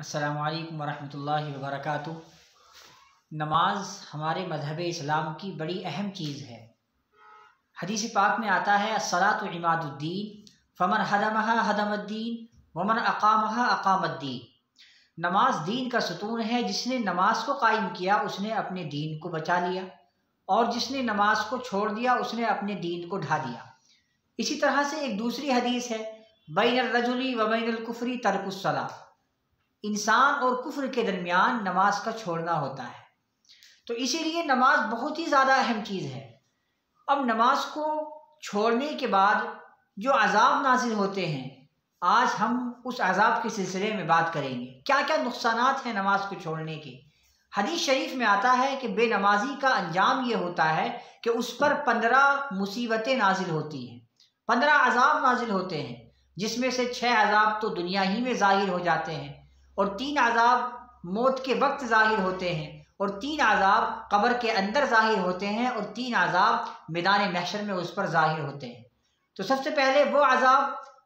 अस्सलामु अलैकुम वरहमतुल्लाहि वबरकातुहू। नमाज हमारे मज़हब इस्लाम की बड़ी अहम चीज़ है। हदीस पाक में आता है अस्सलातु इमादुद्दीन फमन हदमहा हदमद्दीन वमन अक़ामहा अक़ामद्दीन। नमाज दीन का सुतून है। जिसने नमाज को कायम किया उसने अपने दीन को बचा लिया, और जिसने नमाज को छोड़ दिया उसने अपने दीन को ढा दिया। इसी तरह से एक दूसरी हदीस है बैनर रजुली व बैनल कुफ्री तर्कुस्सलाह। इंसान और कुफ्र के दरमियान नमाज का छोड़ना होता है। तो इसीलिए नमाज बहुत ही ज़्यादा अहम चीज़ है। अब नमाज को छोड़ने के बाद जो अज़ाब नाजिल होते हैं, आज हम उस अज़ाब के सिलसिले में बात करेंगे। क्या क्या नुकसानात हैं नमाज को छोड़ने के। हदीस शरीफ में आता है कि बेनमाजी का अंजाम ये होता है कि उस पर 15 मुसीबतें नाजिल होती हैं, 15 अज़ाब नाजिल होते हैं, जिसमें से 6 अज़ाब तो दुनिया ही में ज़ाहिर हो जाते हैं, और 3 अज़ाब मौत के वक्त ज़ाहिर होते हैं, और 3 अज़ाब कब्र के अंदर ज़ाहिर होते हैं, और 3 अज़ाब मैदान महशर में उस पर ज़ाहिर होते हैं। तो सबसे पहले वो अज़ाब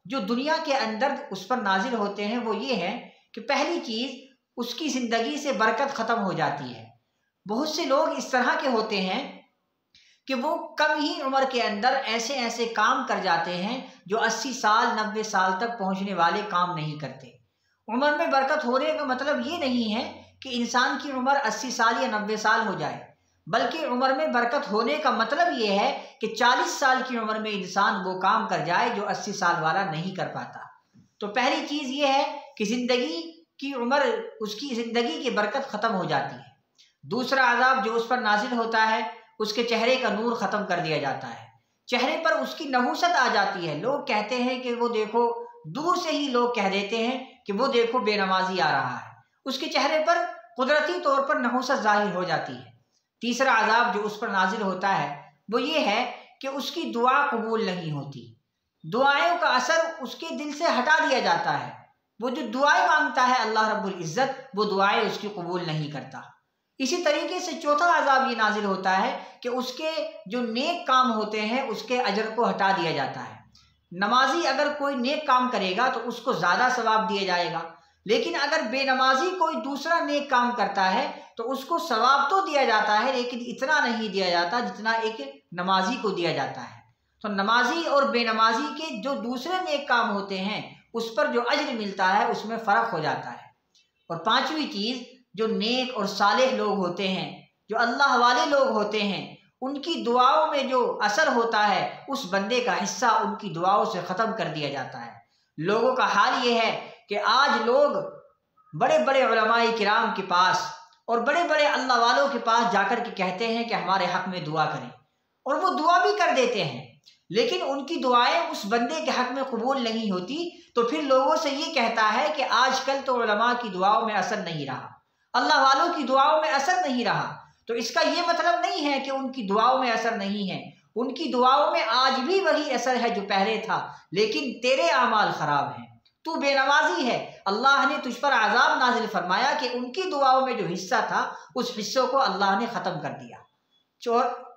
जो दुनिया के अंदर उस पर नाजिल होते हैं वो ये है कि पहली चीज़, उसकी ज़िंदगी से बरकत ख़त्म हो जाती है। बहुत से लोग इस तरह के होते हैं कि वो कम ही उम्र के अंदर ऐसे ऐसे काम कर जाते हैं जो 80 साल 90 साल तक पहुँचने वाले काम नहीं करते। उम्र में बरकत होने का मतलब ये नहीं है कि इंसान की उम्र 80 साल या 90 साल हो जाए, बल्कि उम्र में बरकत होने का मतलब ये है कि 40 साल की उम्र में इंसान वो काम कर जाए जो 80 साल वाला नहीं कर पाता। तो पहली चीज़ ये है कि ज़िंदगी की उम्र, उसकी ज़िंदगी की बरकत ख़त्म हो जाती है। दूसरा अज़ाब जो उस पर नाजिल होता है, उसके चेहरे का नूर ख़त्म कर दिया जाता है। चेहरे पर उसकी नहूसत आ जाती है। लोग कहते हैं कि वो देखो, दूर से ही लोग कह देते हैं कि वो देखो बेनमाजी आ रहा है। उसके चेहरे पर कुदरती तौर पर नहूसत ज़ाहिर हो जाती है। तीसरा अज़ाब जो उस पर नाजिल होता है वो ये है कि उसकी दुआ कबूल नहीं होती। दुआओं का असर उसके दिल से हटा दिया जाता है। वो जो दुआएं मांगता है अल्लाह रब्बुल इज़्ज़त, वो दुआएं उसकी कबूल नहीं करता। इसी तरीके से चौथा अज़ाब ये नाजिल होता है कि उसके जो नेक काम होते हैं उसके अजर को हटा दिया जाता है। नमाजी अगर कोई नेक काम करेगा तो उसको ज़्यादा सवाब दिया जाएगा, लेकिन अगर बेनमाजी कोई दूसरा नेक काम करता है तो उसको सवाब तो दिया जाता है, लेकिन इतना नहीं दिया जाता जितना एक नमाजी को दिया जाता है। तो नमाजी और बेनमाजी के जो दूसरे नेक काम होते हैं उस पर जो अज्र मिलता है उसमें फ़र्क हो जाता है। और पांचवी चीज़, जो नेक और सालेह लोग होते हैं, जो अल्लाह वाले लोग होते हैं, उनकी दुआओं में जो असर होता है उस बंदे का हिस्सा उनकी दुआओं से ख़त्म कर दिया जाता है। लोगों का हाल ये है कि आज लोग बड़े बड़े उलमाए किराम के पास और बड़े बड़े अल्लाह वालों के पास जाकर के कहते हैं कि हमारे हक़ में दुआ करें, और वो दुआ भी कर देते हैं, लेकिन उनकी दुआएं उस बंदे के हक़ में कबूल नहीं होती। तो फिर लोगों से ये कहता है कि आजकल तो उलमा की दुआओं में असर नहीं रहा, अल्लाह वालों की दुआओं में असर नहीं रहा। तो इसका ये मतलब नहीं है कि उनकी दुआओं में असर नहीं है। उनकी दुआओं में आज भी वही असर है जो पहले था, लेकिन तेरे आमाल ख़राब हैं, तू बेनमाजी है। अल्लाह ने तुझ पर अज़ाब नाजिल फरमाया कि उनकी दुआओं में जो हिस्सा था उस हिस्सों को अल्लाह ने ख़त्म कर दिया।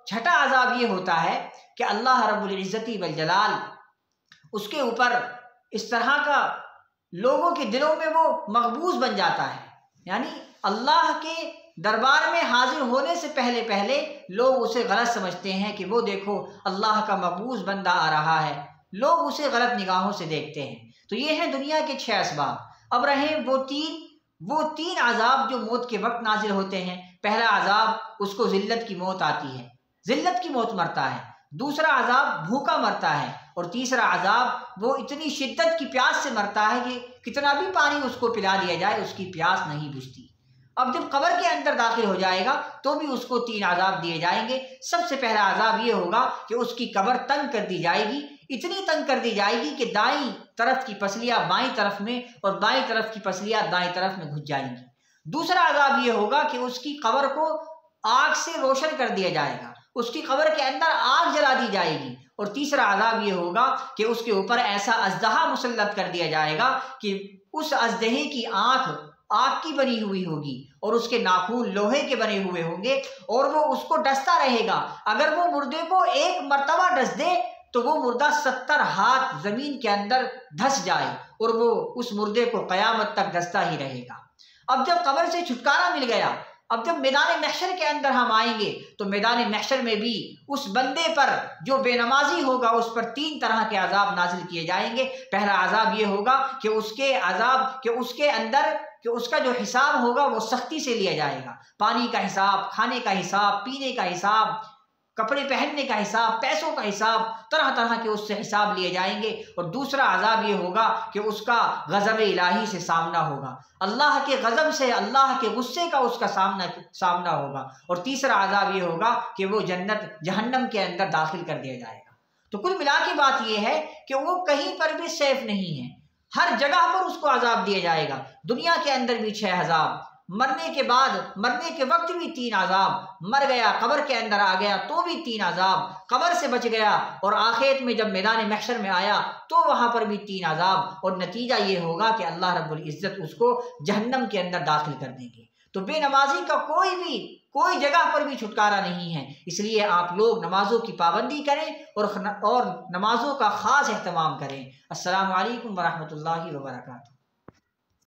छठा अज़ाब ये होता है कि अल्लाह रब्बुल इज़्ज़ति वल जलाल उसके ऊपर इस तरह का लोगों के दिलों में वो मकबूज बन जाता है, यानी अल्लाह के दरबार में हाजिर होने से पहले पहले लोग उसे गलत समझते हैं कि वो देखो अल्लाह का मकबूज बंदा आ रहा है। लोग उसे गलत निगाहों से देखते हैं। तो ये हैं दुनिया के 6 असबाब। अब रहे वो तीन अज़ाब जो मौत के वक्त नाजिल होते हैं। पहला अज़ाब, उसको ज़िल्लत की मौत आती है, ज़िल्लत की मौत मरता है। दूसरा अज़ाब भूखा मरता है, और तीसरा अज़ाब वो इतनी शिद्दत की प्यास से मरता है कि कितना भी पानी उसको पिला दिया जाए उसकी प्यास नहीं बुझती। अब जब कब्र के अंदर दाखिल हो जाएगा तो भी उसको 3 अज़ाब दिए जाएंगे। सबसे पहला अज़ाब ये होगा कि उसकी कब्र तंग कर दी जाएगी, इतनी तंग कर दी जाएगी कि दाईं तरफ की पसलियाँ बाईं तरफ में और बाईं तरफ की पसलियाँ दाईं तरफ में घुस जाएंगी। दूसरा अज़ाब ये होगा कि उसकी कब्र को आग से रोशन कर दिया जाएगा, उसकी कब्र के अंदर आग जला दी जाएगी। और तीसरा अज़ाब ये होगा कि उसके ऊपर ऐसा अज़दहा मुसल्लत कर दिया जाएगा कि उस अज़दहे की आँख आग की बनी हुई होगी और उसके नाखून लोहे के बने हुए होंगे, और वो उसको डसता रहेगा। अगर वो मुर्दे को एक मर्तबा डस दे तो वो मुर्दा 70 हाथ ज़मीन के अंदर धंस जाए और वो उस मुर्दे को क़यामत तक धंसता ही रहेगा। अब जब कब्र से छुटकारा मिल गया, अब जब मैदान महशर के अंदर हम आएंगे तो मैदान महशर में भी उस बंदे पर जो बेनमाजी होगा उस पर 3 तरह के अजाब नाजिल किए जाएंगे। पहला अजाब ये होगा कि उसके अंदर कि उसका जो हिसाब होगा वो सख्ती से लिया जाएगा। पानी का हिसाब, खाने का हिसाब, पीने का हिसाब, कपड़े पहनने का हिसाब, पैसों का हिसाब, तरह तरह के उससे हिसाब लिए जाएंगे। और दूसरा अजाब ये होगा कि उसका गज़ब इलाही से सामना होगा, अल्लाह के गज़ब से, अल्लाह के गुस्से का उसका सामना होगा। और तीसरा अजाब ये होगा कि वो जहन्नम के अंदर दाखिल कर दिया जाएगा। तो कुल मिला के बात यह है कि वो कहीं पर भी सेफ नहीं है, हर जगह पर उसको अजाब दिया जाएगा। दुनिया के अंदर भी 6 अजाब, मरने के बाद, मरने के वक्त भी 3 अजाब, मर गया कब्र के अंदर आ गया तो भी 3 अजाब, कब्र से बच गया और आखिरत में जब मैदान महशर में आया तो वहां पर भी 3 अजाब। और नतीजा ये होगा कि अल्लाह रब्बुल इज्जत उसको जहन्नम के अंदर दाखिल कर देंगे। तो बेनमाजी का कोई जगह पर भी छुटकारा नहीं है। इसलिए आप लोग नमाजों की पाबंदी करें और नमाजों का खास एहतमाम करें। अस्सलामु अलैकुम वरहमतुल्लाहि वबरकातुहू।